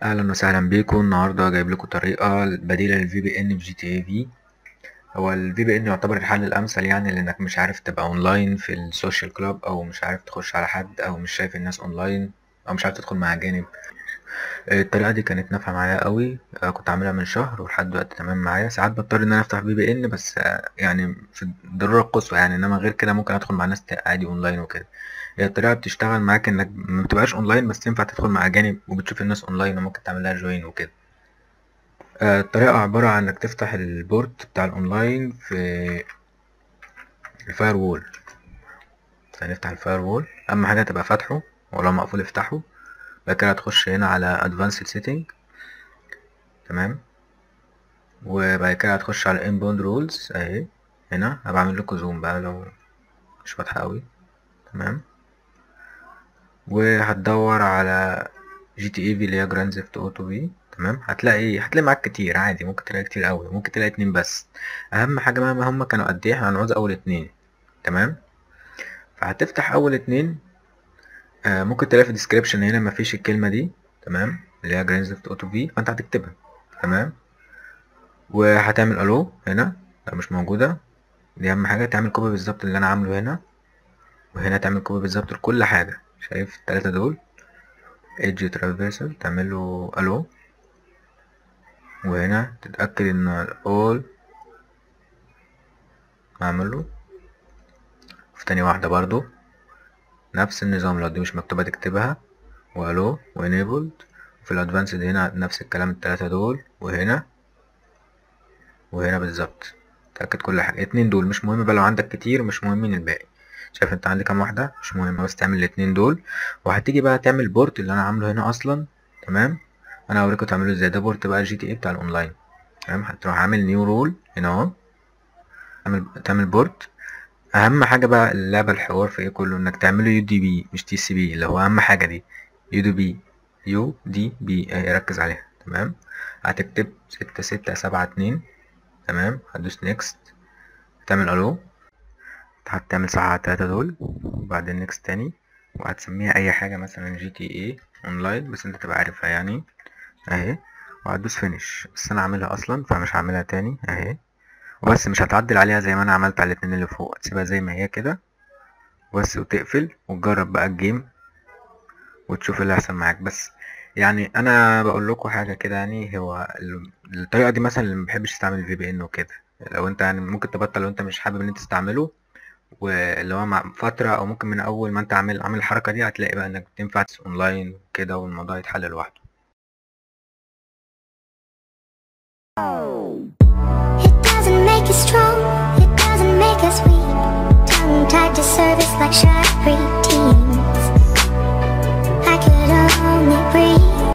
اهلا وسهلا بيكم. النهارده جايب لكم طريقه بديله للفي بي ان في جي تي اي في. هو الفي بي ان يعتبر الحل الامثل، يعني لانك مش عارف تبقى اونلاين في السوشيال كلاب، او مش عارف تخش على حد، او مش شايف الناس اونلاين، او مش عارف تدخل مع اجانب. الطريقه دي كانت نافعه معايا قوي. كنت عاملها من شهر ولحد دلوقتي تمام معايا. ساعات بضطر ان انا افتح في بي ان بس يعني في الضروره القصوى، يعني انما غير كده ممكن ادخل مع ناس عادي اونلاين وكده. هي الطريقه بتشتغل معاك انك ما بتبقاش اونلاين، بس ينفع تدخل مع اجانب وبتشوف الناس اونلاين وممكن تعمل لها جوين وكده. الطريقة عبارة عن انك تفتح البورت بتاع الاونلاين في الفاير وول. هنفتح الفاير وول، اهم حاجة تبقى فاتحه، ولو مقفول افتحه. بعد كده هتخش هنا على advanced setting. تمام. وبعد كده هتخش على inbound rules اهي. هنا هبقى اعمل لكم زوم بقى لو مش واضحة اوي. تمام. وهتدور على جي تي اي في اللي هي جراند ثيفت اوتو في. تمام. هتلاقي معاك كتير عادي، ممكن تلاقي كتير اوي، ممكن تلاقي اتنين بس. اهم حاجة مهما هما كانوا قد ايه هنعوز اول اتنين. تمام. فهتفتح اول اتنين. ممكن تلاقي في الديسكريبشن هنا مفيش الكلمة دي. تمام. اللي هي جراند ثيفت اوتو في، فانت هتكتبها. تمام. وهتعمل الو هنا لو مش موجودة. دي اهم حاجة، تعمل كوبي بالظبط اللي انا عامله هنا، وهنا تعمل كوبي بالظبط لكل حاجة. شايف التلاتة دول؟ ايدج ترافيرسال تعمل له الو، وهنا تتأكد ان all اعمله. في تاني واحدة برضو نفس النظام، لو دي مش مكتوبة تكتبها، والو وانيبلد. وفي الادفانسد هنا نفس الكلام، التلاتة دول، وهنا بالظبط. تأكد كل حاجة. اتنين دول مش مهم بقى، لو عندك كتير مش مهمين الباقي. شايف انت عندي كام واحدة؟ مش مهم، بس تعمل الاتنين دول. وهتيجي بقى تعمل بورت اللي انا عامله هنا اصلا. تمام. انا هوريكم تعملوه ازاي. ده بورت بقى جي تي اي بتاع الاونلاين. تمام. هتروح عامل نيو رول هنا اهو، تعمل بورت. اهم حاجة بقى اللعبة الحوار في ايه كله، انك تعمله يو دي بي مش تي سي بي، اللي هو اهم حاجة دي. يو دي بي اهي، ركز عليها. تمام. هتكتب 6672. تمام. هتدوس نيكست، تعمل الو، هتعمل صح على التلاتة دول، وبعدين نيكست تاني. وهتسميها اي حاجة، مثلا جي تي اي اونلاين، بس انت تبقى عارفها يعني. اهي. وهتدوس فينيش، بس انا عاملها اصلا فمش هعملها تاني اهي. وبس، مش هتعدل عليها زي ما انا عملت على الاتنين اللي فوق، هتسيبها زي ما هي كده بس، وتقفل وتجرب بقى الجيم وتشوف إيه اللي هيحصل معاك. بس يعني انا بقول لكم حاجه كده، يعني هو الطريقه دي مثلا اللي ما بيحبش يستعمل في بي ان وكده، لو انت يعني ممكن تبطل لو انت مش حابب ان انت تستعمله. واللي هو مع فتره، او ممكن من اول ما انت عامل الحركه دي هتلاقي بقى انك تنفع اونلاين كده، والموضوع يتحل لوحده. It doesn't make us strong, it doesn't make us weak. Tongue tied to service like Shaq Free.